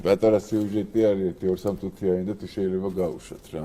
პატარა სიუჟეტი არის, ერთი 2-3 წუთიანი და თუ შეიძლება გავუშვათ რა.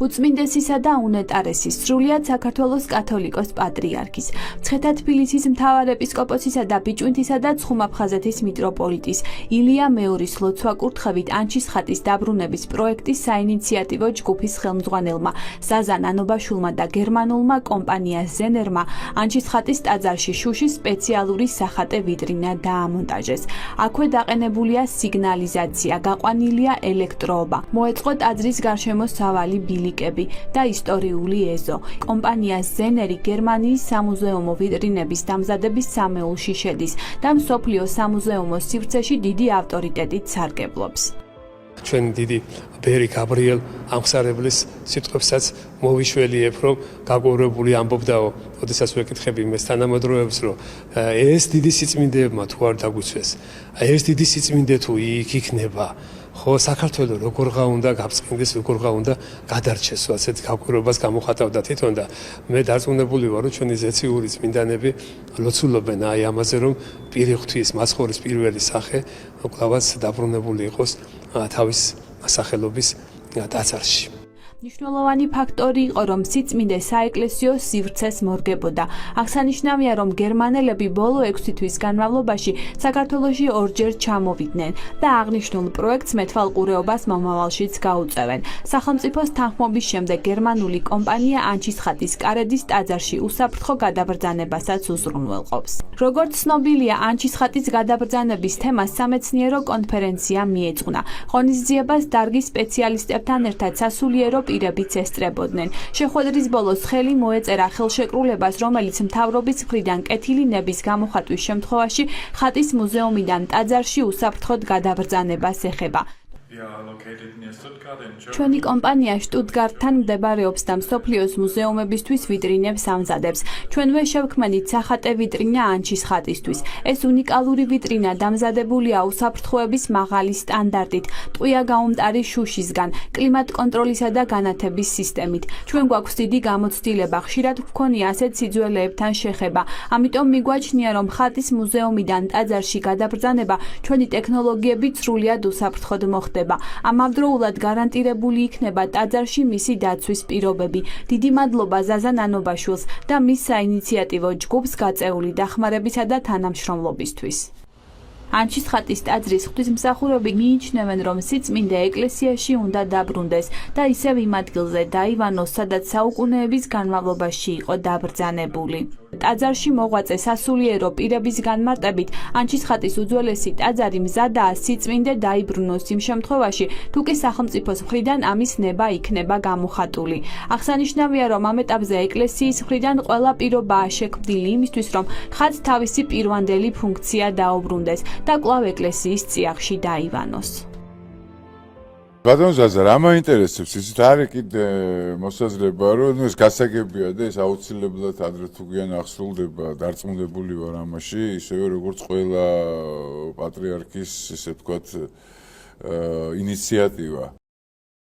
უწმინდესისა და უნეტარესის სრულიად საქართველოს კათოლიკოს პატრიარქის, მცხეთა თბილისის მთავარ ეპისკოპოსისა და ბიჭვინთისა და ცხუმაფხაზეთის მიტროპოლიტის ილია მეორის ლოცვა-კურთხევით ანჩის ხატის დაბრუნების პროექტის საინიციატივო ჯგუფის ხელმძღვანელმა ზაზან ანობაშულმა და გერმანულმა კომპანია ზენერმა ანჩის ხატის ტაძარში შუშის სპეციალური სახატე ვიტრინა დაამონტაჟეს. აქვე დაყენებულია სიგნალიზაცია, გაყვანილია ელექტროობა, მოეწყო ტაძრის გარშემო სავალი ბილიკები და ისტორიული ეზო. კომპანია ზენერი გერმანიის სამუზეუმო ვიტრინების დამზადების სამეულში შედის და მსოფლიო სამუზეუმო სივრცეში დიდი ავტორიტეტით სარგებლობს. ჩვენ დიდი ბერი გაბრიელ ამხსარებლის სიტყვებსაც მოვიშველიებ, რომ გაგვეურებული ამბობდაო, ოდესაც ვეკითხები იმას თანამედროვეებს, რომ ეს დიდი სიწმინდეებმა თუ არ დაგვიცვეს, ეს დიდი სიწმინდე თუ იქ იქნება, ხო საქართველოს როგორღა უნდა გაბწყინდეს, როგორღა უნდა გადარჩეს, ასეთ გაკვირვებას გამოხატავდა თვითონ და მე დარწმუნებული ვარ, რომ ჩვენი ზეციური წმინდანები ლოცულობენ აი ამაზე, რომ პირი ღვთის მაცხოვრის პირველი სახე კლავაც დაბრუნებული იყოს თავის სახელობის ტაძარში. მნიშვნელოვანი ფაქტორი იყო, რომ სიწმინდე საეკლესიო სივრცეს მორგებოდა. აღსანიშნავია, რომ გერმანელები ბოლო 6 თვის განმავლობაში საქართველოში ორჯერ ჩამოვიდნენ და აღნიშნულ პროექტს მეთვალყურეობას მომავალშიც გაუწევენ. სახელმწიფოს თანხმობის შემდეგ გერმანული კომპანია ანჩის ხატის კარედის ტაძარში უსაფრთხო გადაბრძანებასაც უზრუნველყოფს. როგორც ცნობილია, ანჩის ხატის გადაბრძანების თემას სამეცნიერო კონფერენცია მიეძღვნა. ღონისძიებას დარგის სპეციალისტებთან ერთად სასულიერო პირებიც ესწრებოდნენ. შეხვედრის ბოლოს ხელი მოეწერა ხელშეკრულებას, რომელიც მთავრობის მხრიდან კეთილი ნების გამოხატვის შემთხვევაში ხატის მუზეუმიდან ტაძარში უსაფრთხოდ გადაბრძანებას ეხება. ჩვენი კომპანია შტუტგარტთან მდებარეობს და მსოფლიოს მუზეუმებისთვის ვიტრინებს ამზადებს. ჩვენვე შევქმნით სახატე ვიტრინა ანჩის ხატისთვის. ეს უნიკალური ვიტრინა დამზადებულია უსაფრთხოების მაღალი სტანდარტით, ტყვია გაუმტარი შუშისგან, კლიმატ კონტროლისა და განათების სისტემით. ჩვენ გვაქვს დიდი გამოცდილება, ხშირად გვქონია ასეთ სიძველეებთან შეხება. ამიტომ მიგვაჩნია, რომ ხატის მუზეუმიდან ტაძარში გადაბრძანება ჩვენი ტექნოლოგიებით სრულიად უსაფრთხოდ მოხდება. ამავდროულად გარანტირებული იქნება ტაძარში მისი დაცვის პირობები. დიდი მადლობა ზაზან ანობაშულს და მის საინიციატივო ჯგუფს გაწეული დახმარებისა და თანამშრომლობისთვის. ანჩის ხატის ტაძრის ღვთისმსახურები მიიჩნევენ, რომ სიწმინდე ეკლესიაში უნდა დაბრუნდეს და ისევ იმ ადგილზე დაივანოს, სადაც საუკუნეების განმავლობაში იყო დაბრძანებული. ტაძარში მოღვაწე სასულიერო პირების განმარტებით, ანჩის ხატის უძველესი ტაძარი მზადაა სიწმინდე დაიბრუნოს იმ შემთხვევაში, თუ კი სახელმწიფოს მხრიდან ამის ნება იქნება გამოხატული. აღსანიშნავია, რომ ამ ეტაპზე ეკლესიის მხრიდან ყველა პირობაა შექმნილი იმისთვის, რომ ხატს თავისი პირვანდელი ფუნქცია დაუბრუნდეს და კვლავ ეკლესიის წიაღში დაივანოს. ბატონო ზაზა, რა მაინტერესებს, ისეთ არის კიდე მოსაზრება, რომ ეს გასაგებია და ეს აუცილებლად ადრე თუ გვიან ახსოვდება, დარწმუნებული ვარ ამაში, ისევე როგორც ყველა პატრიარქის, ესე ვთქვათ, ინიციატივა.